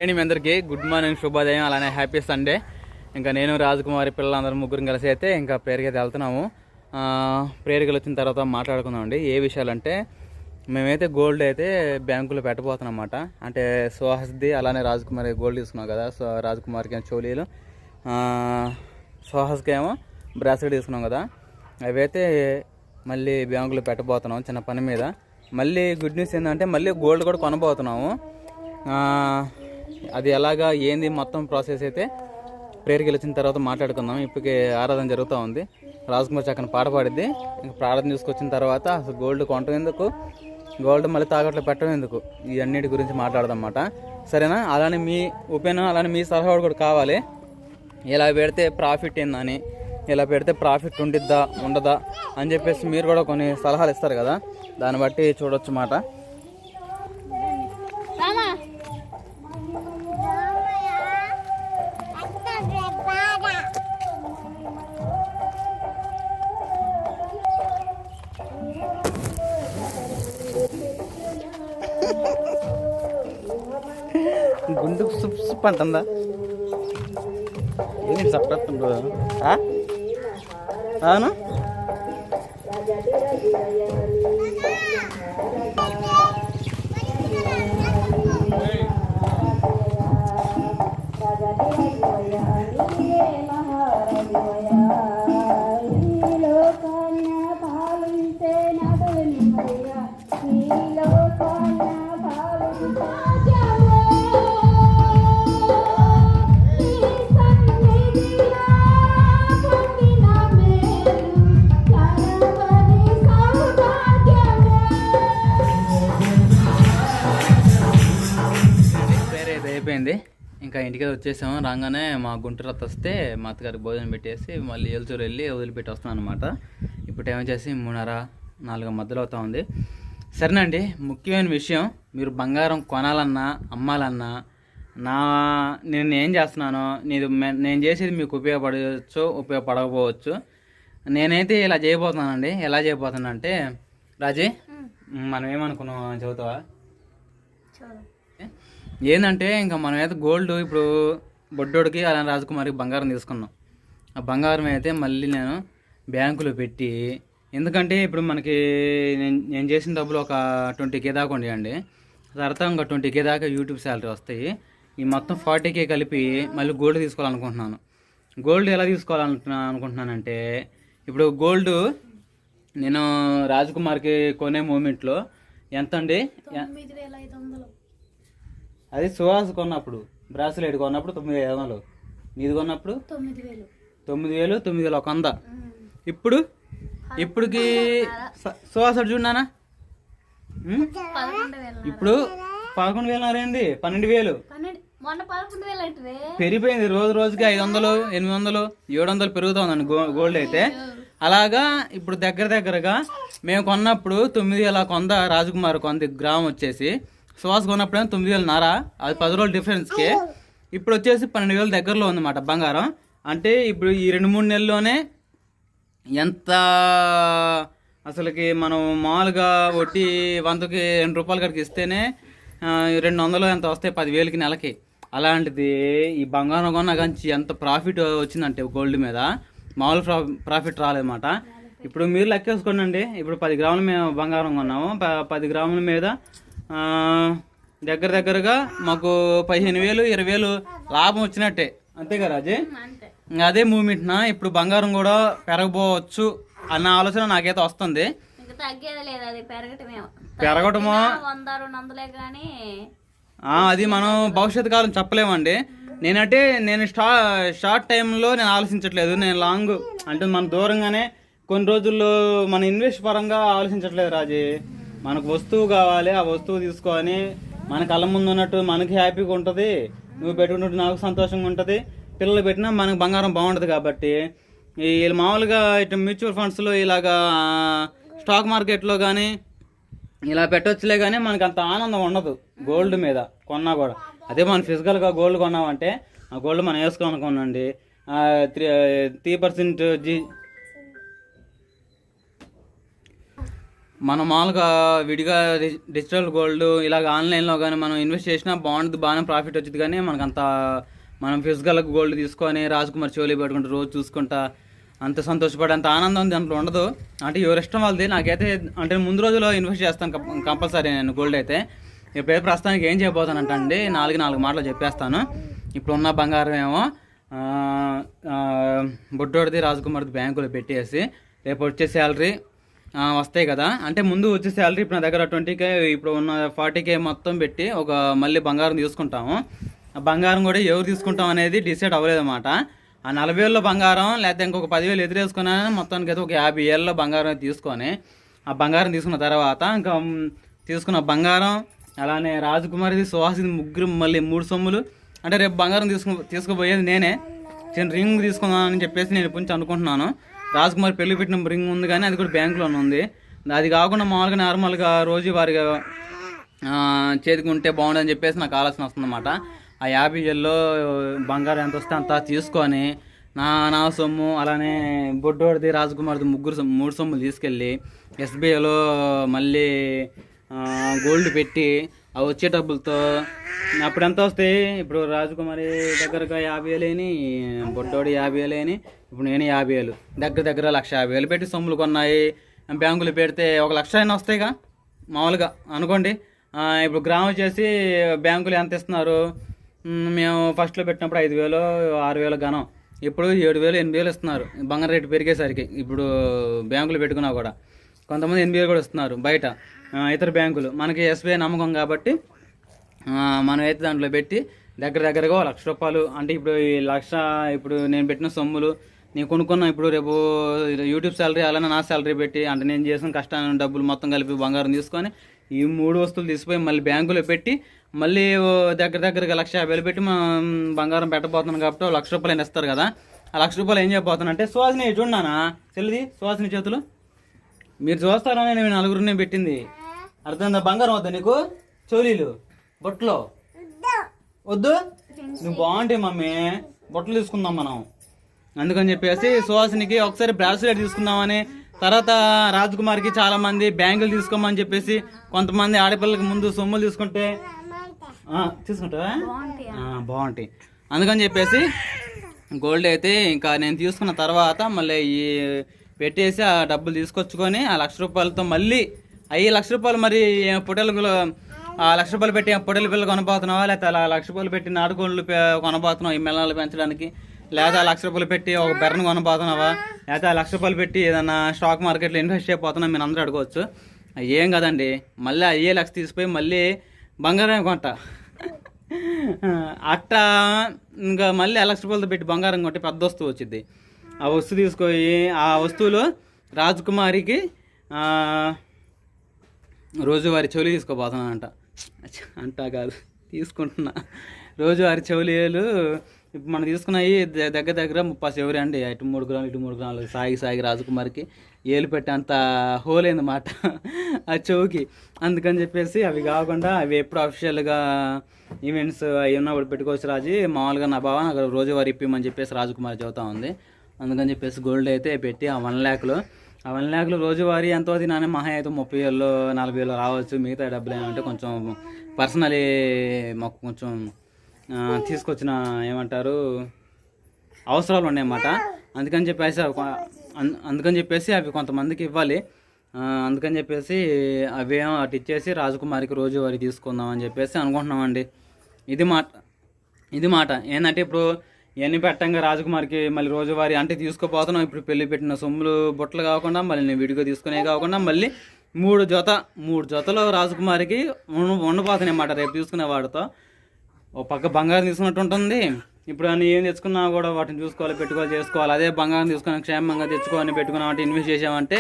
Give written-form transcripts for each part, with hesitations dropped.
మీ అందరికీ good morning, శుభోదయం, అలానే హ్యాపీ సండే. ఇంకా నేను రాజకుమారి పిల్లలందరూ ముగ్గురు కలిసి అయితే ఇంకా ప్రేయర్కి అయితే వెళ్తున్నాము. ప్రేయర్కి వచ్చిన తర్వాత మాట్లాడుకుందామండి. ఏ విషయాలంటే మేమైతే గోల్డ్ అయితే బ్యాంకులో పెట్టబోతున్నాం అన్నమాట. అంటే సుహాస్ది అలానే రాజకుమారి గోల్డ్ తీసుకున్నాం కదా. సో రాజకుమారికి చోలీలు, సుహాస్కి ఏమో బ్రాస్లెట్ తీసుకున్నాం కదా. అవైతే మళ్ళీ బ్యాంకులో పెట్టబోతున్నాం చిన్న పని మీద. మళ్ళీ గుడ్ న్యూస్ ఏంటంటే మళ్ళీ గోల్డ్ కూడా కొనబోతున్నాము. అది ఎలాగా ఏంది మొత్తం ప్రాసెస్ అయితే ప్రేయర్కి వెళ్ళిన తర్వాత మాట్లాడుకుందాం. ఇప్పటికే ఆరాధన జరుగుతూ ఉంది. రాజకుమార్ చక్కని పాట పాడిద్ది. ఇంకా ప్రార్థన చూసుకొచ్చిన తర్వాత అసలు గోల్డ్ కొనటం ఎందుకు, గోల్డ్ మళ్ళీ తాకట్లో పెట్టడం ఎందుకు, ఇవన్నిటి గురించి మాట్లాడదాం అన్నమాట. సరేనా? అలానే మీ ఒపీనియన్, అలానే మీ సలహా కూడా కావాలి. ఇలా పెడితే ప్రాఫిట్ ఏందని, ఇలా పెడితే ప్రాఫిట్ ఉండిద్దా ఉండదా అని చెప్పేసి మీరు కూడా కొన్ని సలహాలు ఇస్తారు కదా. దాన్ని బట్టి చూడొచ్చు మాట. గుండు సుప్ సుప్ అంటుందా? ఏంటి సపరేస్తుండ్రు? అవును, అయిపోయింది. ఇంకా ఇంటికి వచ్చేసాము. రాగానే మా గుంటూరు రత్త వస్తే మా అత్తగారికి భోజనం పెట్టేసి మళ్ళీ ఏల్చూరు వెళ్ళి వదిలిపెట్టి వస్తాను అనమాట. ఇప్పుడు ఏమో చేసి 3:30-4 మధ్యలో అవుతా ఉంది. సరేనండి, ముఖ్యమైన విషయం, మీరు బంగారం కొనాలన్నా అమ్మాలన్నా నేను ఏం చేస్తున్నానో నేను చేసేది మీకు ఉపయోగపడవచ్చు, ఉపయోగపడకపోవచ్చు. నేనైతే ఇలా చేయబోతున్నానండి. ఎలా చేయబోతున్నా అంటే, రాజీ మనం ఏమనుకున్నాం చదువుతావా? ఏంటంటే ఇంకా మనమైతే గోల్డ్ ఇప్పుడు బొడ్డోడికి అలా రాజకుమారికి బంగారం తీసుకున్నాం. ఆ బంగారం అయితే మళ్ళీ నేను బ్యాంకులో పెట్టి, ఎందుకంటే ఇప్పుడు మనకి నేను చేసిన డబ్బులు ఒక 20K దాకా ఉండేయండి. తర్వాత ఇంకా 20K దాకా యూట్యూబ్ శాలరీ వస్తాయి. ఈ మొత్తం 40K కలిపి మళ్ళీ గోల్డ్ తీసుకోవాలనుకుంటున్నాను. గోల్డ్ ఎలా తీసుకోవాలనుకుంటున్నానంటే, ఇప్పుడు గోల్డ్ నేను రాజకుమారికి కొనే మూమెంట్లో ఎంత అండి, అది సుహాస్ కొన్నప్పుడు బ్రాస్లెట్ కొన్నప్పుడు 9,500, నీది కొన్నప్పుడు 9,100. ఇప్పుడుకి సుహాస్ అటు చూడనా, ఇప్పుడు 11,000 ఏంది, 12,000 పెరిగిపోయింది. రోజుకి 500, 800, 700 పెరుగుతుందండి గోల్డ్ అయితే. అలాగా ఇప్పుడు దగ్గరగా మేము కొన్నప్పుడు 9,100 రాజకుమార్ కొంది గ్రామం వచ్చేసి, సుహాస్ కొన్నప్పుడు 9,500. అది 10 రోజుల డిఫరెన్స్కి ఇప్పుడు వచ్చేసి 12,000 దగ్గరలో ఉందన్నమాట బంగారం. అంటే ఇప్పుడు ఈ 2-3 నెలల్లోనే ఎంత అసలుకి మనం మామూలుగా వడ్డీ 100కి 2 రూపాయలు కడికి ఇస్తేనే 200 ఎంత వస్తాయి 10,000కి నెలకి. అలాంటిది ఈ బంగారం కొన్నా కానీ ఎంత ప్రాఫిట్ వచ్చిందంటే గోల్డ్ మీద మామూలు ప్రాఫిట్ రాలేదన్నమాట. ఇప్పుడు మీరు లెక్కేసుకోండి. ఇప్పుడు 10 గ్రాముల మేము బంగారం కొన్నాము. 10 గ్రాముల మీద దగ్గరగా మాకు 15,000, 20,000 లాభం వచ్చినట్టే, అంతే కదా రాజే? అదే మూమెంట్ ఇప్పుడు బంగారం కూడా పెరగబోవచ్చు అన్న ఆలోచన నాకైతే వస్తుంది. పెరగటమో అది మనం భవిష్యత్ కాలం చెప్పలేమండి. నేను షార్ట్ టైంలో నేను ఆలోచించట్లేదు. నేను లాంగ్ అంటే మన దూరంగానే కొన్ని రోజుల్లో మన ఇన్వెస్ట్ పరంగా ఆలోచించట్లేదు రాజీ. మనకు వస్తువు కావాలి, ఆ వస్తువు తీసుకొని మన కళ్ళ ముందు ఉన్నట్టు మనకి హ్యాపీగా ఉంటుంది, నువ్వు పెట్టుకున్నట్టు నాకు సంతోషంగా ఉంటుంది, పిల్లలు పెట్టినా మనకు బంగారం బాగుంటుంది. కాబట్టి వీళ్ళు మామూలుగా ఇటు మ్యూచువల్ ఫండ్స్లో ఇలాగా స్టాక్ మార్కెట్లో కానీ ఇలా పెట్టొచ్చులే, కానీ మనకు అంత ఆనందం ఉండదు గోల్డ్ మీద కొన్నా కూడా. అదే మనం ఫిజికల్గా గోల్డ్ కొన్నామంటే ఆ గోల్డ్ మనం వేసుకోనుకోనండి 3% మనం మామూలుగా విడిగా డిజిటల్ గోల్డ్ ఇలాగ ఆన్లైన్లో కానీ మనం ఇన్వెస్ట్ చేసినా బాగుంటుంది, బాగానే ప్రాఫిట్ వచ్చింది. కానీ మనకంత మనం ఫిజికల్ గోల్డ్ తీసుకొని రాజకుమార్ చెవులు పెట్టుకుంటూ రోజు చూసుకుంటా అంత సంతోషపడే అంత ఆనందం దాంట్లో ఉండదు. అంటే ఎవరి ఇష్టం వాళ్ళది. నాకైతే అంటే ముందు రోజులో ఇన్వెస్ట్ చేస్తాను కంపల్సరీ నేను గోల్డ్ అయితే. ఇప్పుడు ప్రస్తుతానికి ఏం చేయబోతానంట అండి, నాలుగు మాటలు చెప్పేస్తాను. ఇప్పుడున్న బంగారం ఏమో బొడ్డోడిది రాజకుమార్ది బ్యాంకులో పెట్టేసి రేపు వచ్చే శాలరీ వస్తాయి కదా, అంటే ముందు వచ్చే శాలరీ ఇప్పుడు నా దగ్గర 20K, ఇప్పుడు ఉన్న 40K మొత్తం పెట్టి ఒక మళ్ళీ బంగారం తీసుకుంటాము. ఆ బంగారం కూడా ఎవరు తీసుకుంటాం అనేది డిసైడ్ అవ్వలేదు అన్నమాట. ఆ 40,000లో బంగారం లేకపోతే ఇంకొక 10,000 ఎదురేసుకున్నాను, మొత్తానికి అయితే ఒక 50,000లో బంగారం తీసుకొని ఆ బంగారం తీసుకున్న తర్వాత ఇంకా తీసుకున్న బంగారం అలానే రాజకుమారిది సుహాసిని ముగ్గురు మళ్ళీ 3 సొమ్ములు. అంటే రేపు బంగారం తీసుకుపోయేది నేనే. చిన్న రింగ్ తీసుకుందామని చెప్పేసి నేను కొంచెం అనుకుంటున్నాను. రాజకుమారి పెళ్లి పెట్టిన రింగ్ ఉంది కానీ అది కూడా బ్యాంకులోనే ఉంది. అది కాకుండా మామూలుగా నార్మల్గా రోజువారీగా చేతికి ఉంటే బాగుండదని చెప్పేసి నాకు ఆలోచన వస్తుందన్నమాట. ఆ 50,000లో బంగారం ఎంత వస్తే అంత తీసుకొని నా సొమ్ము అలానే బొడ్డోడిది రాజకుమారిది 3 సొమ్ములు తీసుకెళ్ళి SBIలో మళ్ళీ గోల్డ్ పెట్టి ఆ వచ్చే డబ్బులతో అప్పుడు ఎంత వస్తాయి, ఇప్పుడు రాజకుమారి దగ్గరగా 50,000 బొడ్డోడి 50,000, ఇప్పుడు నేను 50,000 దగ్గర 1,50,000 పెట్టి సొమ్ములు కొన్నాయి. బ్యాంకులు పెడితే 1,00,000 అయినా వస్తాయిగా మామూలుగా అనుకోండి. ఇప్పుడు గ్రామం వచ్చేసి బ్యాంకులు ఎంత ఇస్తున్నారు, మేము ఫస్ట్లో పెట్టినప్పుడు 5,000 6,000 గనం, ఇప్పుడు 7,000 8,000 ఇస్తున్నారు. బంగారం రేటు పెరిగేసరికి ఇప్పుడు బ్యాంకులు పెట్టుకున్నా కూడా కొంతమంది 8,000 కూడా ఇస్తున్నారు బయట ఇతర బ్యాంకులు. మనకి SBI నమ్మకం కాబట్టి మనం అయితే దాంట్లో పెట్టి దగ్గరగా 1,00,000 రూపాయలు. అంటే ఇప్పుడు ఈ 1,00,000 ఇప్పుడు నేను పెట్టిన సొమ్ములు నేను కొనుక్కున్నా, ఇప్పుడు రేపు యూట్యూబ్ శాలరీ అలానే నా శాలరీ పెట్టి అంటే నేను చేసిన కష్టాన్ని డబ్బులు మొత్తం కలిపి బంగారం తీసుకొని ఈ 3 వస్తువులు తీసుకుపోయి మళ్ళీ బ్యాంకులో పెట్టి మళ్ళీ దగ్గరగా 1,50,000 పెట్టి మనం బంగారం పెట్టబోతున్నాం కాబట్టి 1,00,000 రూపాయలు ఇస్తారు కదా. ఆ 1,00,000 రూపాయలు ఏం చేయబోతానంటే సుహాసిని చూడనా చెల్లిది సుహాసిని చేతులు మీరు చూస్తారని నేను 4గురిని పెట్టింది. అర్థమైందా? బంగారం వద్దా నీకు? చోలీలు బొట్లో వద్దు, నువ్వు బాగుంటాయి మమ్మీ, బొట్టలు తీసుకుందాం మనం. అందుకని చెప్పేసి సుహాసినికి ఒకసారి బ్రాస్లెట్ తీసుకుందామని, తర్వాత రాజకుమారికి చాలా మంది బ్యాంకులు తీసుకోమని చెప్పేసి కొంతమంది ఆడపిల్లలకి ముందు సొమ్ములు తీసుకుంటావా బాగుంటాయి. అందుకని చెప్పేసి గోల్డ్ అయితే ఇంకా నేను తీసుకున్న తర్వాత మళ్ళీ ఈ పెట్టేసి ఆ డబ్బులు తీసుకొచ్చుకొని ఆ 1,00,000 రూపాయలతో మళ్ళీ 1,00,000 రూపాయలు మరి పొట్టెలు ఆ 1,00,000 రూపాయలు పెట్టి పొట్టెల పిల్లలు కొనబోతున్నావా, లేకపోతే అలా 1,00,000 రూపాయలు పెట్టి నాటుకోళ్ళు కొనబోతున్నావు ఈ మెల్లలు పెంచడానికి, లేదా 1,00,000 రూపాయలు పెట్టి ఒక బెర్రను కొనబోతున్నావా, లేకపోతే 1,00,000 రూపాయలు పెట్టి ఏదన్నా స్టాక్ మార్కెట్లో ఇన్వెస్ట్ చేయబోతున్నా మీరు అందరూ అడగవచ్చు. ఏం కదండి, మళ్ళీ 1,00,000 తీసిపోయి మళ్ళీ బంగారం కొంట అట్టా ఇంకా మళ్ళీ 1,00,000 రూపాయలతో పెట్టి బంగారం కొంటే పెద్ద వస్తువు వచ్చింది. ఆ వస్తువు తీసుకొని ఆ వస్తువులో రాజకుమారికి రోజువారి చెవులు తీసుకోబోతున్నానంట. కాదు తీసుకుంటున్నా రోజువారి చెవులు. ఇప్పుడు మనం తీసుకున్నాయి దగ్గర 30 చెవులు అండి. ఇటు 3 గ్రాములు ఇటు 3 గ్రాములు సాగి రాజకుమారికి ఏలు పెట్టేంత హోల్ అయిందన్నమాట ఆ చెవుకి. అందుకని చెప్పేసి అవి కాకుండా అవి ఎప్పుడు అఫిషియల్గా ఈవెంట్స్ అవి ఉన్నప్పుడు పెట్టుకోవచ్చు రాజు, మామూలుగా నా బావ నాకు రోజువారి ఇప్పిమని చెప్పేసి రాజకుమారి చెబుతా ఉంది. అందుకని చెప్పేసి గోల్డ్ అయితే పెట్టి ఆ 1,00,000 రోజువారీ ఎంతో తినానే మహా అయితే 30,000 40,000 రావచ్చు. మిగతా డబ్బులు ఏమంటే కొంచెం పర్సనలీ మాకు కొంచెం తీసుకొచ్చిన ఏమంటారు అవసరాలు ఉన్నాయన్నమాట. అందుకని చెప్పేసి అవి కొంతమందికి ఇవ్వాలి. అందుకని చెప్పేసి అవి అటు ఇచ్చేసి రాజకుమారికి రోజువారీ తీసుకుందాం అని చెప్పేసి అనుకుంటున్నామండి. ఇది మాట ఏంటంటే ఇప్పుడు ఇవన్నీ పెట్టంగా రాజకుమారికి మళ్ళీ రోజువారీ అంటే తీసుకోపోతున్నాం. ఇప్పుడు పెళ్లి పెట్టిన సొమ్ములు బొట్టలు కాకుండా మళ్ళీ నేను విడిగా తీసుకునే కాకుండా మళ్ళీ 3 జతలు రాజకుమారికి ఉండబోతున్నాయి అన్నమాట రేపు తీసుకునే వాడితో. ఒక పక్క బంగారం తీసుకున్నట్టు ఉంటుంది. ఇప్పుడు అన్ని ఏం తెచ్చుకున్నా కూడా వాటిని చూసుకోవాలి, పెట్టుకోవాలి, చేసుకోవాలి. అదే బంగారం తీసుకుని క్షేమంగా తెచ్చుకొని పెట్టుకున్నామంటే ఇన్వెస్ట్ చేసామంటే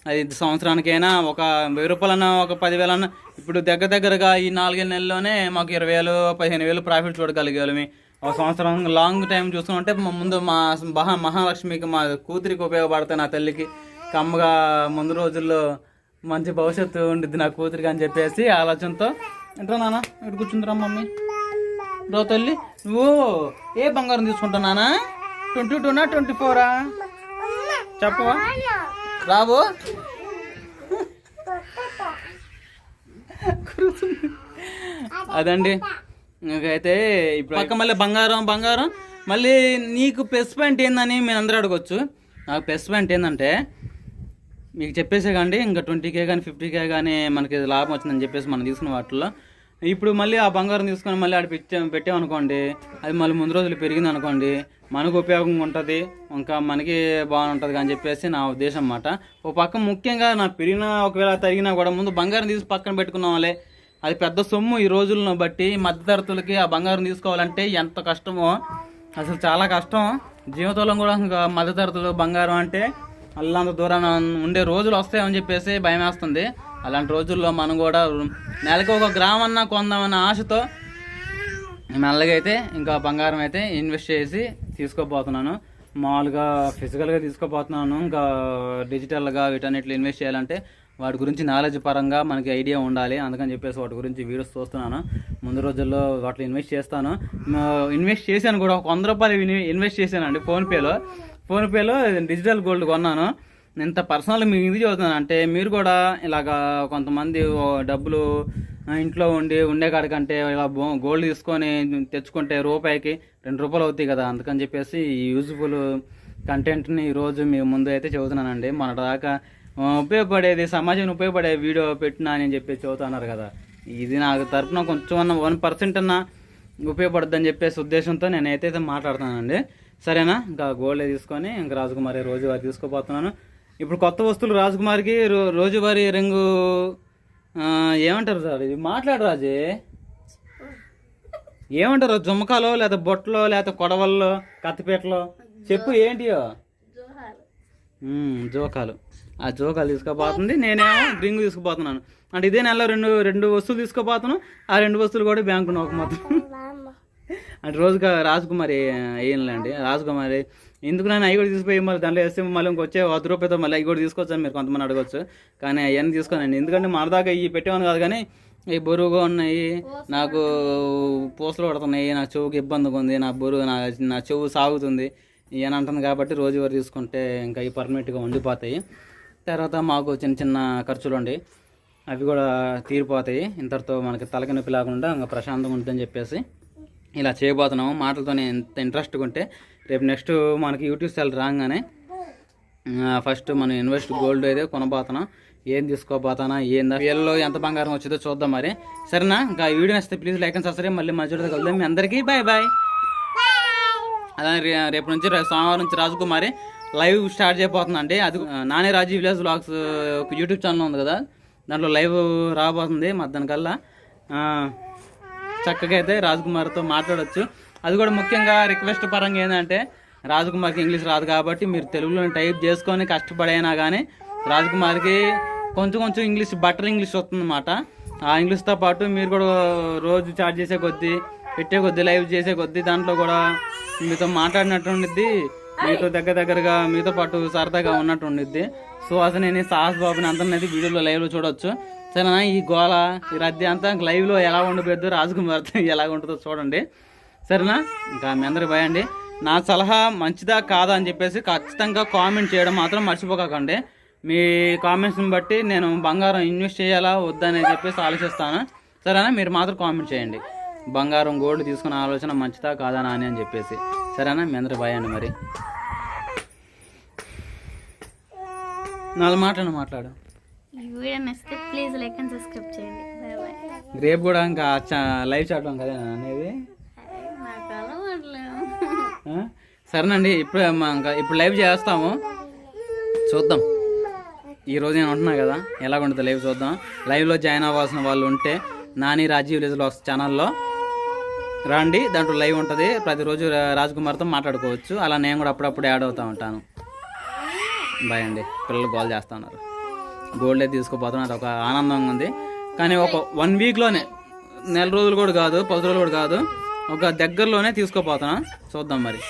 అది సంవత్సరానికైనా ఒక 1,000 రూపాయలన్నా ఒక 10,000 అన్నా ఇప్పుడు దగ్గరగా ఈ 4 నెలల్లోనే మాకు 20,000 15,000 ప్రాఫిట్ చూడగలిగాము. ఒక సంవత్సరం లాంగ్ టైం చూసుకుంటే ముందు మా మహాలక్ష్మికి మా కూతురికి ఉపయోగపడతాయి, నా తల్లికి కమ్మగా ముందు రోజుల్లో మంచి భవిష్యత్తు ఉండిద్ది నా కూతురికి అని చెప్పేసి ఆలోచనతో ఎంట్రా నాన్న ఇటు కూర్చుందిరా మమ్మీ రో తల్లి. నువ్వు ఏ బంగారం తీసుకుంటావు నాన్న? 22నా 24ఆ చెప్పవా? రావు అదండి. ఇంకైతే ఇప్పుడు పక్క మళ్ళీ బంగారం మళ్ళీ నీకు ప్లస్ పాయింట్ ఏందని మీరు అందరూ అడగొచ్చు. నాకు ప్లస్ పాయింట్ ఏంటంటే మీకు చెప్పేసే కండి, ఇంకా 20K కానీ 50K కానీ మనకి లాభం వచ్చిందని చెప్పేసి మనం తీసుకున్న వాటిల్లో ఇప్పుడు మళ్ళీ ఆ బంగారం తీసుకొని మళ్ళీ ఆడ పెట్టామనుకోండి, అది మళ్ళీ ముందు రోజులు పెరిగింది అనుకోండి, మనకు ఉపయోగంగా ఉంటుంది, ఇంకా మనకి బాగుంటుంది అని చెప్పేసి నా ఉద్దేశం అన్నమాట. ఒక పక్క ముఖ్యంగా నా ఒకవేళ తరిగినా కూడా ముందు బంగారం తీసి పక్కన పెట్టుకున్నాం వాళ్ళే, అది పెద్ద సొమ్ము. ఈ రోజులను బట్టి మధ్యతరగతులకి ఆ బంగారం తీసుకోవాలంటే ఎంత కష్టమో, అసలు చాలా కష్టం. జీవితంలో కూడా ఇంకా మధ్యతరగతులు బంగారం అంటే అల్లంత దూరాన ఉండే రోజులు వస్తాయని చెప్పేసి భయం వేస్తుంది. అలాంటి రోజుల్లో మనం కూడా నెలకి 1 గ్రామ్ అన్నా కొందామన్న ఆశతో మెల్లగా అయితే ఇంకా బంగారం అయితే ఇన్వెస్ట్ చేసి తీసుకోపోతున్నాను. మామూలుగా ఫిజికల్గా తీసుకోపోతున్నాను, ఇంకా డిజిటల్గా వీటన్నిటిలో ఇన్వెస్ట్ చేయాలంటే వాటి గురించి నాలెడ్జ్ పరంగా మనకి ఐడియా ఉండాలి. అందుకని చెప్పేసి వాటి గురించి వీడియోస్ చూస్తున్నాను. ముందు రోజుల్లో వాటిలో ఇన్వెస్ట్ చేస్తాను. ఇన్వెస్ట్ చేశాను కూడా, 100 రూపాయలు ఇన్వెస్ట్ చేశానండి ఫోన్పేలో డిజిటల్ గోల్డ్ కొన్నాను. ఇంత పర్సనల్ మీకు ఇది చదువుతున్నాను అంటే మీరు కూడా ఇలాగా కొంతమంది డబ్బులు ఇంట్లో ఉండే కాడికంటే ఇలా గోల్డ్ తీసుకొని తెచ్చుకుంటే రూపాయికి 2 రూపాయలు అవుతాయి కదా. అందుకని చెప్పేసి ఈ యూజ్ఫుల్ కంటెంట్ని ఈరోజు మీ ముందు అయితే చదువుతున్నానండి. మన దాకా ఉపయోగపడేది, సమాజానికి ఉపయోగపడే వీడియో పెట్టినా అని చెప్పి చదువుతున్నారు కదా. ఇది నాకు తరపున కొంచెం 1% అన్నా ఉపయోగపడుద్దని చెప్పేసి ఉద్దేశంతో నేనైతే మాట్లాడుతున్నానండి. సరేనా? ఇంకా గోల్డ్ తీసుకొని ఇంకా రాజకుమారి రోజువారీ తీసుకోపోతున్నాను. ఇప్పుడు కొత్త వస్తువులు రాజకుమారికి రోజువారీ రింగు ఏమంటారు సార్, ఇది మాట్లాడు రాజే, ఏమంటారు? జుమ్మకాలో లేదా బొట్టలో లేదా కొడవల్లో కత్తిపేటలో చెప్పు ఏంటియో? జోకాలు. ఆ జోకాలు తీసుకోపోతుంది, నేనేమో రింగు తీసుకుపోతున్నాను. అంటే ఇదే నెలలో రెండు వస్తువులు తీసుకోపోతాను. ఆ 2 వస్తువులు కూడా బ్యాంకు ఒక మొత్తం అంటే రోజుగా రాజకుమారి వేయనులేండి. రాజకుమారి ఎందుకు నేను అవి కూడా తీసిపోయి మళ్ళీ దాంట్లో వేస్తే మళ్ళీ ఇంకొచ్చే 10 రూపాయలతో మళ్ళీ అవి కూడా తీసుకొచ్చాను మీరు కొంతమంది అడగచ్చు. కానీ అవన్నీ తీసుకోనండి, ఎందుకంటే మన దాకా ఇవి పెట్టేవాను కాదు. కానీ ఇవి బరువుగా ఉన్నాయి, నాకు పూసలు పడుతున్నాయి, నా చెవుకి ఇబ్బందిగా ఉంది, నా బరువు నా చెవు సాగుతుంది అని అంటుంది. కాబట్టి రోజువారీ తీసుకుంటే ఇంకా ఇవి పర్మనెంట్గా ఉండిపోతాయి. తర్వాత మాకు చిన్న ఖర్చులు ఉండి అవి కూడా తీరిపోతాయి. ఇంతటితో మనకి తలకి నొప్పి లేకుండా ఇంకా ప్రశాంతంగా ఉంటుందని చెప్పేసి ఇలా చేయబోతున్నాము. మాటలతోనే ఎంత ఇంట్రెస్ట్గా ఉంటే రేపు నెక్స్ట్ మనకి యూట్యూబ్ ఛానల్ రాగానే ఫస్ట్ మనం ఇన్వెస్ట్ గోల్డ్ అయితే కొనబోతున్నాం. ఏం తీసుకోబోతానా, వీళ్ళలో ఎంత బంగారం వచ్చిందో చూద్దాం మరి. సరేనా? ఇంకా వీడియో నచ్చితే ప్లీజ్ లైక్ అండ్ సబ్స్క్రైబ్. మళ్ళీ మధ్యలో కలుద్దాం. మీ అందరికీ బాయ్. అలానే రేపు నుంచి సోమవారం నుంచి రాజకుమారి లైవ్ స్టార్ట్ చేయబోతుందండి. అది నానే రాజీ విలేజ్ వ్లాగ్స్ యూట్యూబ్ ఛానల్ ఉంది కదా, దాంట్లో లైవ్ రాబోతుంది మధ్యాహ్నం కల్లా. చక్కగా అయితే రాజకుమారితో మాట్లాడవచ్చు. అది కూడా ముఖ్యంగా రిక్వెస్ట్ పరంగా ఏంటంటే రాజకుమారికి ఇంగ్లీష్ రాదు కాబట్టి మీరు తెలుగులో టైప్ చేసుకొని కష్టపడైనా కానీ రాజకుమారికి కొంచెం ఇంగ్లీష్ బటర్ ఇంగ్లీష్ వస్తుందన్నమాట. ఆ ఇంగ్లీష్తో పాటు మీరు కూడా రోజు చాట్ చేసే కొద్దీ, పెట్టే కొద్దీ, లైవ్ చేసే కొద్దీ దాంట్లో కూడా మీతో మాట్లాడినట్టు ఉండిద్ది, మీతో దగ్గరగా మీతో పాటు సరదాగా ఉన్నట్టు ఉండిద్ది. సో అసలు నేను సాహస్ బాబుని అందరినైతే వీడియోలో లైవ్లో చూడవచ్చు. సరేనా? ఈ గోళ ఈ రద్దీ అంతా లైవ్లో ఎలా ఉండిపోద్దు, రాజకుమారితో ఎలా ఉంటుందో చూడండి. సరేనా? ఇంకా మీ అందరికి భయ అండి. నా సలహా మంచిదా కాదా అని చెప్పేసి ఖచ్చితంగా కామెంట్ చేయడం మాత్రం మర్చిపోకండి. మీ కామెంట్స్ని బట్టి నేను బంగారం ఇన్వెస్ట్ చేయాలా వద్దని చెప్పేసి ఆలోచిస్తాను. సరేనా? మీరు మాత్రం కామెంట్ చేయండి, బంగారం గోల్డ్ తీసుకునే ఆలోచన మంచిదా కాదా అని చెప్పేసి. సరేనా? మీ అందరికి భయ అండి. మరి 4 మాటలు మాట్లాడు. ప్లీజ్ లైక్ అండ్ సబ్స్క్రైబ్ చేయండి. రేపు కూడా ఇంకా లైవ్ చాటం కదా అనేది. సరేనండి, ఇప్పుడు లైవ్ చేస్తాము, చూద్దాం. ఈరోజు నేను ఉంటున్నా కదా, ఎలా ఉంటుంది లైవ్ చూద్దాం. లైవ్లో జాయిన్ అవ్వాల్సిన వాళ్ళు ఉంటే నాని రాజీ విలేజ్ వ్లాగ్స్ ఛానల్లో రండి, దాంట్లో లైవ్ ఉంటుంది. ప్రతిరోజు రాజకుమార్తో మాట్లాడుకోవచ్చు. అలా నేను కూడా అప్పుడప్పుడు యాడ్ అవుతూ ఉంటాను. బాయ్ అండి. పిల్లలు గోల్ చేస్తూ ఉన్నారు. గోల్డ్ అయితే తీసుకోపోతున్నారు, ఒక ఆనందంగా ఉంది. కానీ ఒక 1 వీక్లోనే, నెల రోజులు కూడా కాదు, 10 రోజులు కూడా కాదు, ఒక దగ్గరలోనే తీసుకోపోతున్నా. చూద్దాం మరి.